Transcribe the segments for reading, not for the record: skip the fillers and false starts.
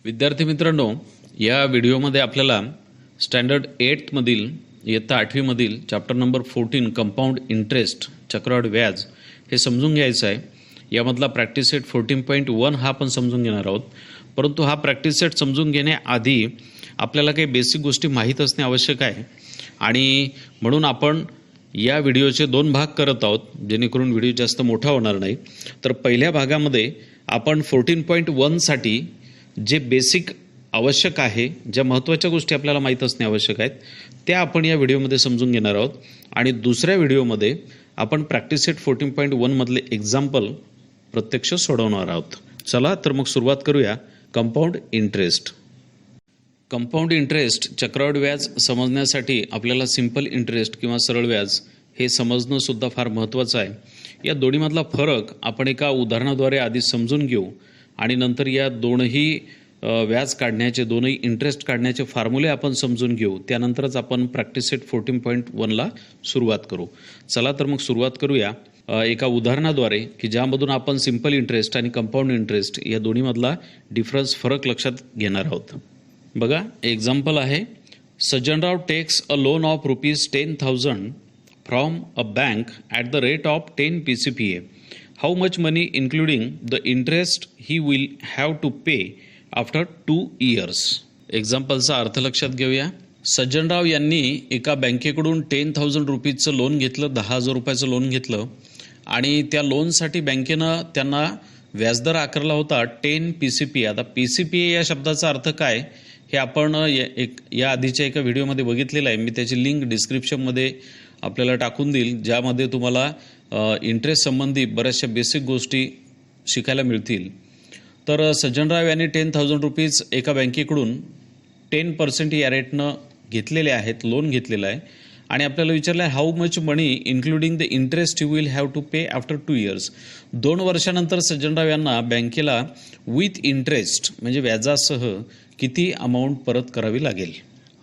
विद्यार्थी मित्रांनो, या व्हिडिओमध्ये आपल्याला स्टँडर्ड 8 मधील इयत्ता 8वी मधील चॅप्टर नंबर 14 कंपाऊंड इंटरेस्ट चक्रवाढ व्याज हे समजून घ्यायचं आहे. यामधला प्रॅक्टिस सेट 14.1 हा आपण समजून घेणार आहोत. परंतु हा प्रॅक्टिस सेट समजून घेण्याआधी आपल्याला काही बेसिक गोष्टी माहीत असणे आवश्यक आहे आणि म्हणून आपण या व्हिडिओचे 2 भाग करत आहोत, जेणेकरून व्हिडिओ जास्त मोठा होणार नाही. तर पहिल्या भागामध्ये आपण 14.1 साठी जे बेसिक आवश्यक आहे, ज्या महत्त्वाच्या गोष्टी आपल्याला माहीत असणे आवश्यक आहेत, त्या आपण या व्हिडिओमध्ये समजून घेणार आहोत. आणि दुसऱ्या व्हिडिओमध्ये आपण प्रॅक्टिस सेट 14.1 मधले एक्झाम्पल प्रत्यक्ष सोडवणार आहोत. चला तर मग सुरुवात करूया. Compound interest. कंपाऊंड इंटरेस्ट चक्रवाढ व्याज समजण्यासाठी आपल्याला सिंपल इंटरेस्ट किंवा सरळ व्याज हे समजणं सुद्धा फार महत्त्वाचं आहे. या दोन्हीमधला फरक आपण एका उदाहरणाद्वारे आधी समजून घेऊ आणि नंतर या दोनही व्याज काढण्याचे, दोनही इंटरेस्ट काढण्याचे फॉर्म्युले आपण समजून घेऊ. त्यानंतरच आपण प्रॅक्टिस सेट 14.1ला सुरुवात करू. चला तर मग सुरुवात करूया एका उदाहरणाद्वारे की ज्यामधून आपण सिंपल इंटरेस्ट आणि कंपाऊंड इंटरेस्ट या दोन्हीमधला डिफरन्स, फरक लक्षात घेणार आहोत. बघा, एक्झाम्पल आहे. Sajjanrao takes a loan of ₹10,000 from a bank at the rate of 10 PCPA. How much money including the interest he will have to pay after 2 years. एक्झाम्पलचा अर्थ लक्षात घेऊया. सज्जनराव यांनी एका बँकेकडून 10,000 रुपीजचं लोन घेतलं, 10,000 रुपयाचं लोन घेतलं आणि त्या लोनसाठी बँकेनं त्यांना व्याजदर आकारला होता 10 PCPA. आता PCPA या शब्दाचा अर्थ काय हे आपण या आधीच्या एका व्हिडिओमध्ये बघितलेलं आहे. मी त्याची लिंक डिस्क्रिप्शनमध्ये आपल्याला टाकून देईल, ज्यामध्ये तुम्हाला इंटरेस्ट संबंधी बऱ्याचशा बेसिक गोष्टी शिकायला मिळतील. तर सज्जनराव यांनी 10,000 रुपीज एका बँकेकडून 10% या रेटनं घेतलेले आहेत, लोन घेतलेलं आहे. आणि आपल्याला विचारलं आहे how much money including the interest you will have to pay after 2 years. 2 वर्षानंतर सज्जनराव यांना बँकेला विथ इंटरेस्ट म्हणजे व्याजासह किती अमाऊंट परत करावी लागेल.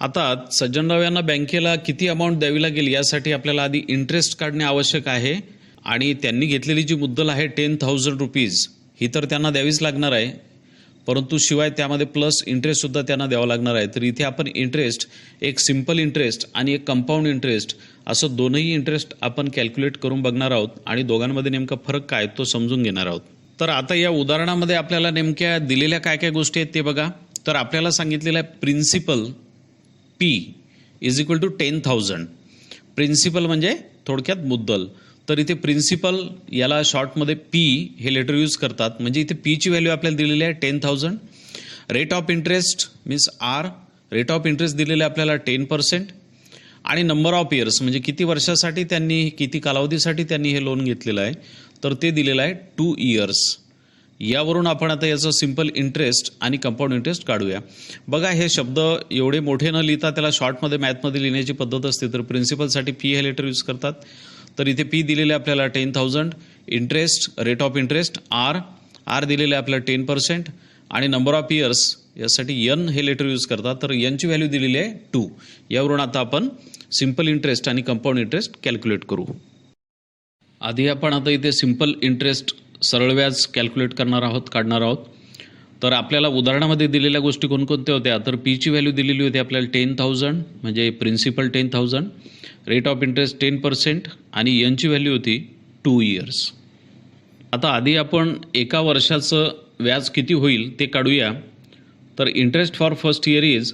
आता सज्जनराव यांना बँकेला किती अमाऊंट द्यावी लागेल यासाठी आपल्याला आधी इंटरेस्ट काढणे आवश्यक आहे. आणि त्यांनी घेतलेली जी मुद्दल आहे 10,000 रुपीज ही तर त्यांना द्यावीच लागणार आहे, परंतु शिवाय त्यामध्ये प्लस इंटरेस्टसुद्धा त्यांना द्यावा लागणार आहे. तर इथे आपण इंटरेस्ट, एक सिंपल इंटरेस्ट आणि एक कंपाऊंड इंटरेस्ट असं दोनही इंटरेस्ट आपण कॅल्क्युलेट करून बघणार आहोत आणि दोघांमध्ये नेमका फरक काय तो समजून घेणार आहोत. तर आता या उदाहरणामध्ये आपल्याला नेमक्या दिलेल्या काय काय गोष्टी आहेत ते बघा. तर आपल्याला सांगितलेलं आहे principal P is equal to 10,000. Principal म्हणजे थोडक्यात मुद्दल. तर इथे प्रिन्सिपल याला शॉर्टमध्ये P हे लेटर यूज करतात. म्हणजे इथे P ची व्हॅल्यू आपल्याला दिलेली आहे 10,000. Rate of interest means R, rate of interest दिलेलं आहे आपल्याला 10%. आणि नंबर ऑफ इयर्स म्हणजे किती वर्षासाठी त्यांनी, किती कालावधीसाठी त्यांनी हे लोन घेतलेलं आहे, तर ते दिलेलं आहे 2 years. यावरून आपण आता याचं सिंपल इंटरेस्ट आणि कंपाऊंड इंटरेस्ट काढूया. बघा, हे शब्द एवढे मोठे न लिहिता त्याला शॉर्टमध्ये मॅथमध्ये लिहिण्याची पद्धत असते. तर प्रिन्सिपलसाठी P हे लेटर यूज करतात. तर इथे P दिलेले आपल्याला 10,000, interest, rate of interest R दिलेले आपल्याला 10% आणि नंबर ऑफ इयर्स यासाठी N हे लेटर यूज करतात. तर N ची व्हॅल्यू दिलेली आहे 2. यावरून आता आपण सिंपल इंटरेस्ट आणि कंपाऊंड इंटरेस्ट कॅल्क्युलेट करू. आधी आपण आता इथे सिंपल इंटरेस्ट, सरळ व्याज कॅल्क्युलेट करणार आहोत, काढणार आहोत. तर आपल्याला उदाहरणामध्ये दिलेल्या गोष्टी कोणकोणत्या होत्या, तर P ची व्हॅल्यू दिलेली होती आपल्याला 10,000 म्हणजे प्रिन्सिपल 10,000, रेट ऑफ इंटरेस्ट 10% आणि N ची व्हॅल्यू होती 2 years. आता आधी आपण एका वर्षाचं व्याज किती होईल ते काढूया. तर interest for first year is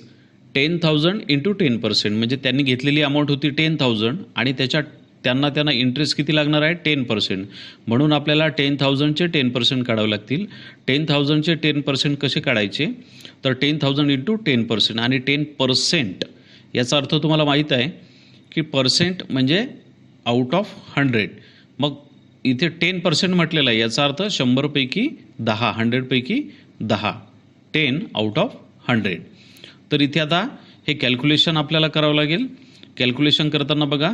10,000 into 10% म्हणजे त्यांनी घेतलेली अमाऊंट होती 10,000 आणि त्यांना इंटरेस्ट किती लागणार आहे 10%. म्हणून आपल्याला 10,000चे 10% काढावे लागतील. 10,000चे 10% कसे काढायचे, तर 10,000 इंटू 10% आणि 10% याचा अर्थ तुम्हाला माहीत आहे की पर्सेंट म्हणजे आउट ऑफ 100. मग इथे 10% म्हटलेलं आहे, याचा अर्थ 100 पैकी 10, 100 पैकी 10, 10 आउट ऑफ 100. तर इथे आता हे कॅल्क्युलेशन आपल्याला करावं लागेल. कॅल्क्युलेशन करताना बघा,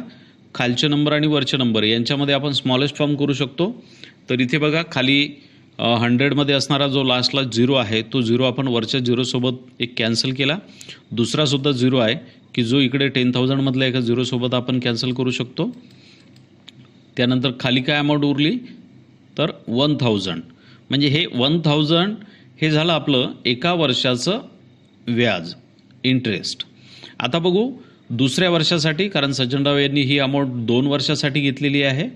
खालचे नंबर आणि वरचे नंबर यांच्यामध्ये आपण स्मॉलेस्ट फॉर्म करू शकतो. तर इथे बघा, खाली 100मध्ये असणारा जो लास्टला 0 आहे तो 0 आपण वरच्या 0सोबत एक कॅन्सल केला. दुसरासुद्धा 0 आहे की जो इकडे 10,000मधल्या एका 0सोबत आपण कॅन्सल करू शकतो. त्यानंतर खाली काय अमाऊंट उरली, तर 1,000. म्हणजे हे 1,000 हे झालं आपलं एका वर्षाचं व्याज इंटरेस्ट. आता बघू दुसऱ्या वर्षासाठी, कारण सज्जनराव यांनी ही अमाऊंट 2 वर्षासाठी घेतलेली आहे.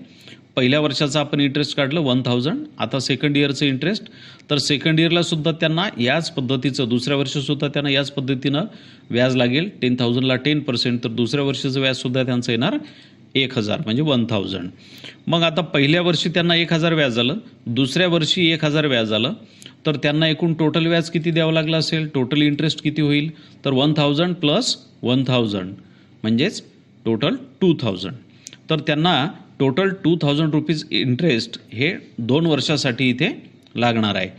पहिल्या वर्षाचं आपण इंटरेस्ट काढलं 1000. आता सेकंड इयरचं इंटरेस्ट, तर सेकंड इयरला सुद्धा त्यांना याच पद्धतीचं, दुसऱ्या वर्षीसुद्धा त्यांना याच पद्धतीनं व्याज लागेल. 10,000ला 10%, तर दुसऱ्या वर्षीचं व्याजसुद्धा त्यांचं येणार 1000 म्हणजे 1000. मग आता पहिल्या वर्षी त्यांना 1000 व्याज आलं, दुसऱ्या वर्षी 1000 व्याज आलं, तर त्यांना एकूण टोटल व्याज किती द्यावं लागलं असेल, टोटल इंटरेस्ट किती होईल, तर 1000 प्लस 1000 म्हणजेच टोटल 2000. तर त्यांना टोटल 2000 रुपीज इंटरेस्ट हे 2 वर्षासाठी इथे लागणार आहे.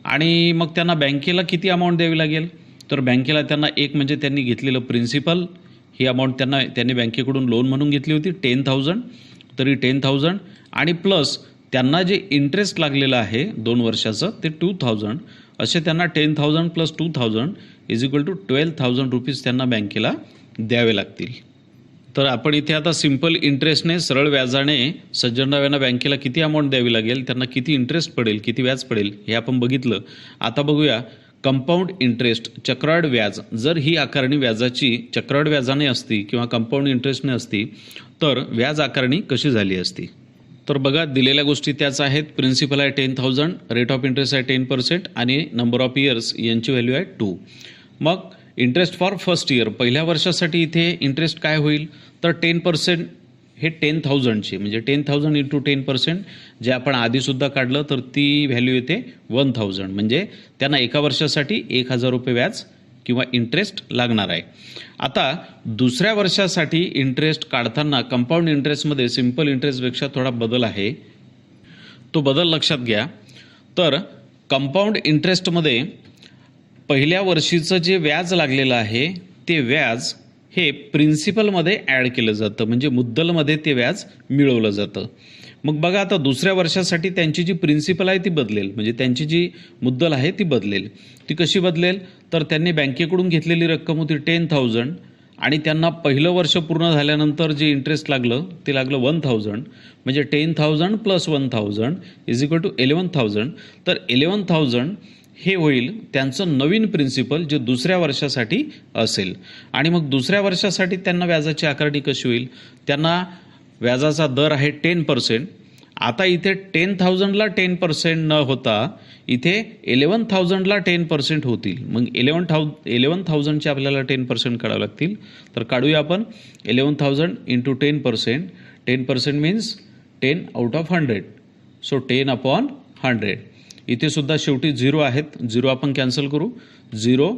आणि मग त्यांना बँकेला किती अमाऊंट द्यावी लागेल, तर बँकेला त्यांना एक म्हणजे त्यांनी घेतलेलं प्रिन्सिपल, ही अमाऊंट त्यांनी बँकेकडून लोन म्हणून घेतली होती 10,000, तरी 10,000 आणि प्लस त्यांना जे इंटरेस्ट लागलेलं आहे 2 वर्षाचं ते 2000, असे त्यांना 10,000 plus 2000 is equal to 12,000 rupees त्यांना बँकेला द्यावे लागतील. तर आपण इथे आता सिंपल इंटरेस्टने, सरळ व्याजाने सज्जनराव यांना बँकेला किती अमाऊंट द्यावी लागेल, त्यांना किती इंटरेस्ट पडेल, किती व्याज पडेल हे आपण बघितलं. आता बघूया कंपाऊंड इंटरेस्ट, चक्रवाढ व्याज. जर ही आकारणी व्याजाची चक्रवाढ व्याजाने असती किंवा कंपाऊंड इंटरेस्टने असती तर व्याज आकारणी कशी झाली असती. तर बघा दिलेल्या गोष्टी त्याच आहेत. प्रिन्सिपल आहे 10,000, रेट ऑफ इंटरेस्ट आहे 10% आणि नंबर ऑफ इयर्स यांची व्हॅल्यू आहे 2. मग इंटरेस्ट फॉर फर्स्ट इयर, पहिल्या वर्षासाठी इथे इंटरेस्ट काय होईल, तर 10% हे 10,000ची म्हणजे 10,000 इंटू 10% जे आपण आधीसुद्धा काढलं, तर ती व्हॅल्यू येते 1000. म्हणजे त्यांना एका वर्षासाठी 1000 रुपये व्याज किंवा इंटरेस्ट लागणार आहे. आता दुसऱ्या वर्षासाठी इंटरेस्ट काढताना कंपाऊंड इंटरेस्टमध्ये सिंपल इंटरेस्टपेक्षा थोडा बदल आहे, तो बदल लक्षात घ्या. तर कंपाऊंड इंटरेस्टमध्ये पहिल्या वर्षीचं जे व्याज लागलेलं आहे ते व्याज हे प्रिन्सिपलमध्ये ॲड केलं जातं, म्हणजे मुद्दलमध्ये ते व्याज मिळवलं जातं. मग बघा आता दुसऱ्या वर्षासाठी त्यांची जी प्रिन्सिपल आहे ती बदलेल, म्हणजे त्यांची जी मुद्दल आहे ती बदलेल. ती कशी बदलेल, तर त्यांनी बँकेकडून घेतलेली रक्कम होती 10,000 आणि त्यांना पहिलं वर्ष पूर्ण झाल्यानंतर जे इंटरेस्ट लागलं ते लागलं 1000, म्हणजे 10,000 प्लस 1000 इज इक्वल टू 11,000. तर 11,000 हे होईल त्यांचं नवीन प्रिन्सिपल जे दुसऱ्या वर्षासाठी असेल. आणि मग दुसऱ्या वर्षासाठी त्यांना व्याजाची आकारणी कशी होईल, त्यांना व्याजाचा दर आहे 10%. आता इथे 10,000ला 10% न होता इथे 11,000ला 10% होतील. मग 11,000चे आपल्याला 10% काढावे लागतील. तर काढूया आपण 11,000 into 10%. 10% means 10 out of 100, so 10 upon 100. इथे सुद्धा शेवटी 0 आहेत, 0 आपण कॅन्सल करू. 0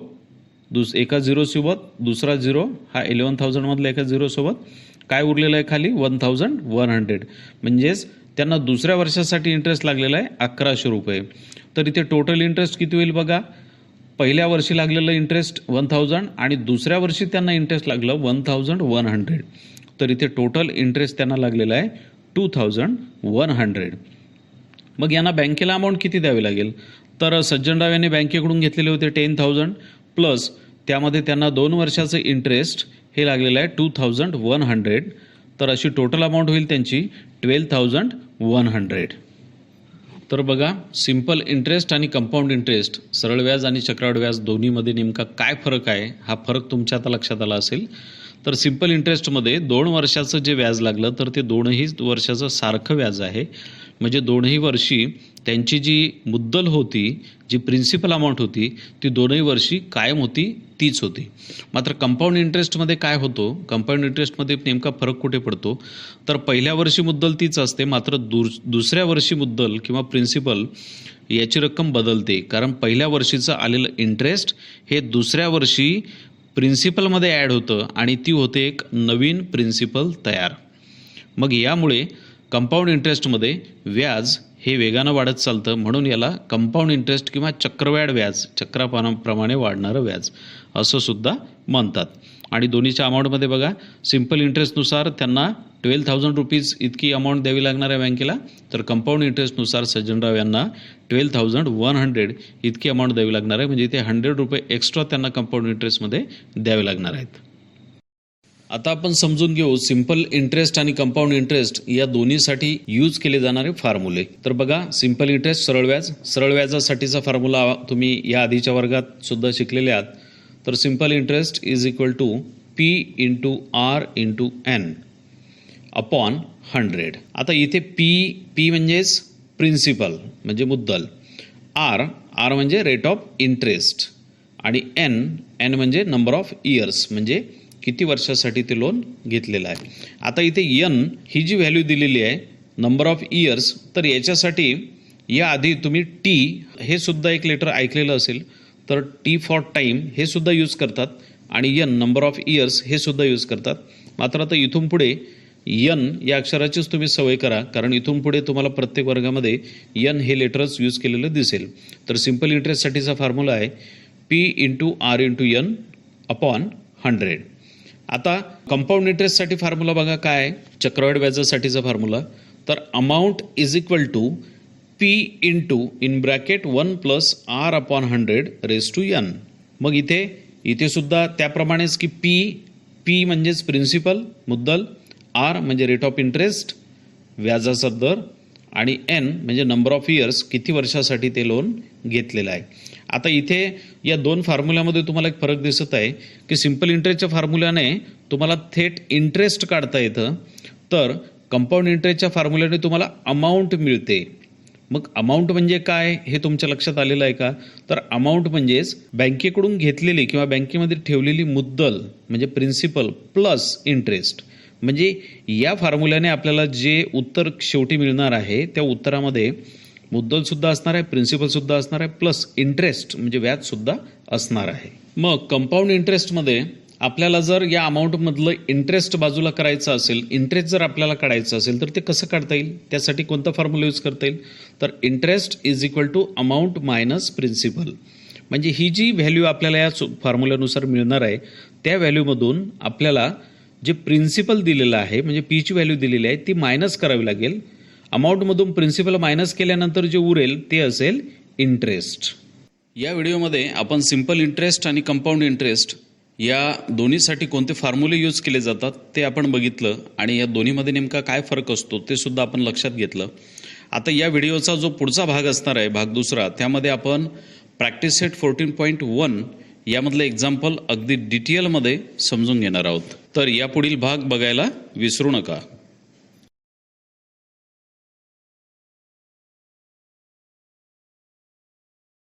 एका 0 सोबत दुसरा 0, हा 11,000 मधला एका 0 सोबत काय उरलेलं आहे खाली 1,100. म्हणजेच त्यांना दुसऱ्या वर्षासाठी इंटरेस्ट लागलेला आहे 1100 रुपये. तर इथे टोटल इंटरेस्ट किती होईल बघा, पहिल्या वर्षी लागलेलं इंटरेस्ट 1000 आणि दुसऱ्या वर्षी त्यांना इंटरेस्ट लागलं 1,100. तर इथे टोटल इंटरेस्ट त्यांना लागलेला आहे 2,100. मग यांना बँकेला अमाऊंट किती द्यावी लागेल, तर सज्जनराव यांनी बँकेकडून घेतलेले होते 10,000 प्लस त्यामध्ये त्यांना 2 वर्षाचं इंटरेस्ट हे लागलेलं आहे 2,100. तर अशी टोटल अमाऊंट होईल त्यांची 12,100. तर बघा सिंपल इंटरेस्ट आणि कंपाऊंड इंटरेस्ट, सरळ व्याज आणि चक्रवाढ व्याज दोन्हीमध्ये नेमका काय फरक आहे, हा फरक तुमच्या आता लक्षात आला असेल. तर सिंपल इंटरेस्टमध्ये 2 वर्षाचं जे व्याज लागलं तर ते 2ही वर्षाचं सारखं व्याज आहे, म्हणजे 2ही वर्षी त्यांची जी मुद्दल होती, जी प्रिन्सिपल अमाऊंट होती ती 2ही वर्षी कायम होती, तीच होती. मात्र कंपाऊंड इंटरेस्टमध्ये काय होतो, कंपाऊंड इंटरेस्टमध्ये नेमका फरक कुठे पडतो, तर पहिल्या वर्षी मुद्दल तीच असते, मात्र दुसऱ्या वर्षी मुद्दल किंवा प्रिन्सिपल याची रक्कम बदलते. कारण पहिल्या वर्षीचं आलेलं इंटरेस्ट हे दुसऱ्या वर्षी प्रिन्सिपलमध्ये ॲड होतं आणि ती होते एक नवीन प्रिन्सिपल तयार. मग यामुळे कंपाऊंड इंटरेस्टमध्ये व्याज हे वेगानं वाढत चालतं, म्हणून याला कंपाऊंड इंटरेस्ट किंवा चक्रवाढ व्याज, चक्राप्रमाणे वाढणारं व्याज असं सुद्धा म्हणतात. आणि दोन्हीच्या अमाऊंटमध्ये बघा सिंपल इंटरेस्टनुसार त्यांना 12,000 रुपीज इतकी अमाऊंट द्यावी लागणार आहे बँकेला, तर कंपाऊंड इंटरेस्टनुसार सज्जनराव यांना 12,100 इतकी अमाऊंट द्यावी लागणार आहे, म्हणजे इथे 100 रुपये एक्स्ट्रा त्यांना कंपाऊंड इंटरेस्टमध्ये द्यावे लागणार आहेत. आता आपण समजून घेऊ सिंपल इंटरेस्ट आणि कंपाऊंड इंटरेस्ट या दोन्हीसाठी यूज केले जाणारे फॉर्म्युले. तर बघा, सिंपल इंटरेस्ट सरळ व्याजासाठीचा फॉर्म्युला तुम्ही या आधीच्या वर्गात सुद्धा शिकलेले आहात. तर simple interest is equal to P into R into N upon 100. आता इथे P म्हणजेच प्रिन्सिपल म्हणजे मुद्दल, R म्हणजे रेट ऑफ इंटरेस्ट आणि N म्हणजे नंबर ऑफ इयर्स म्हणजे किती वर्षासाठी ते लोन घेतलेलं आहे. आता इथे N ही जी व्हॅल्यू दिलेली आहे नंबर ऑफ इयर्स, तर याच्यासाठी याआधी तुम्ही T हे सुद्धा एक लेटर ऐकलेलं असेल, तर T फॉर टाईम हे सुद्धा यूज करतात आणि N नंबर ऑफ इयर्स हे सुद्धा यूज करतात. मात्र आता इथून पुढे N या अक्षराचीच तुम्ही सवय करा, कारण इथून पुढे तुम्हाला प्रत्येक वर्गामध्ये N हे लेटरच यूज केलेलं दिसेल. तर सिंपल इंटरेस्टसाठीचा फॉर्म्युला आहे P into R into N upon 100. आता कंपाऊंड इंटरेस्टसाठी फॉर्म्युला बघा काय आहे, चक्रवाढ व्याजासाठीचा फॉर्म्युला. तर amount is equal to P into in bracket 1 plus R upon 100 raise to N. मग इथे सुद्धा त्याप्रमाणेच की P म्हणजेच प्रिन्सिपल मुद्दल, R म्हणजे रेट ऑफ इंटरेस्ट व्याजाचा दर आणि N म्हणजे नंबर ऑफ इयर्स किती वर्षासाठी ते लोन घेतलेलं आहे. आता इथे या दोन फॉर्म्युल्यामध्ये तुम्हाला एक फरक दिसत आहे की सिंपल इंटरेस्टच्या फॉर्म्युल्याने तुम्हाला थेट इंटरेस्ट काढता येतं, तर कंपाऊंड इंटरेस्टच्या फॉर्म्युल्याने तुम्हाला अमाऊंट मिळते. मग अमाऊंट म्हणजे काय हे तुमच्या लक्षात आलेलं आहे का? तर अमाऊंट म्हणजेच बँकेकडून घेतलेली किंवा बँकेमध्ये ठेवलेली मुद्दल म्हणजे प्रिन्सिपल प्लस इंटरेस्ट. म्हणजे या फॉर्म्युल्याने आपल्याला जे उत्तर शेवटी मिळणार आहे त्या उत्तरामध्ये मुद्दलसुद्धा असणार आहे, प्रिन्सिपलसुद्धा असणार आहे, प्लस इंटरेस्ट म्हणजे व्याजसुद्धा असणार आहे. मग कंपाऊंड इंटरेस्टमध्ये आपल्याला जर या अमाऊंटमधलं इंटरेस्ट बाजूला करायचं असेल, इंटरेस्ट जर आपल्याला काढायचं असेल तर ते कसं काढता येईल, त्यासाठी कोणता फॉर्म्युला यूज करता येईल? तर interest is equal to amount minus principal. म्हणजे ही जी व्हॅल्यू आपल्याला या फॉर्म्युल्यानुसार मिळणार आहे त्या व्हॅल्यूमधून आपल्याला जे प्रिन्सिपल दिलेलं आहे म्हणजे Pची व्हॅल्यू दिलेली आहे ती मायनस करावी लागेल. अमाऊंटमधून प्रिन्सिपल मायनस केल्यानंतर जे उरेल ते असेल इंटरेस्ट. या व्हिडिओमध्ये आपण सिंपल इंटरेस्ट आणि कंपाऊंड इंटरेस्ट या दोन्हीसाठी कोणते फॉर्म्युले यूज केले जातात ते आपण बघितलं आणि या दोन्हीमध्ये नेमका काय फरक असतो ते सुद्धा आपण लक्षात घेतलं. आता या व्हिडिओचा जो पुढचा भाग असणार आहे, भाग दुसरा, त्यामध्ये आपण प्रॅक्टिस सेट 14.1 यामधलं एक्झाम्पल अगदी डिटेलमध्ये समजून घेणार आहोत. तर यापुढील भाग बघायला विसरू नका.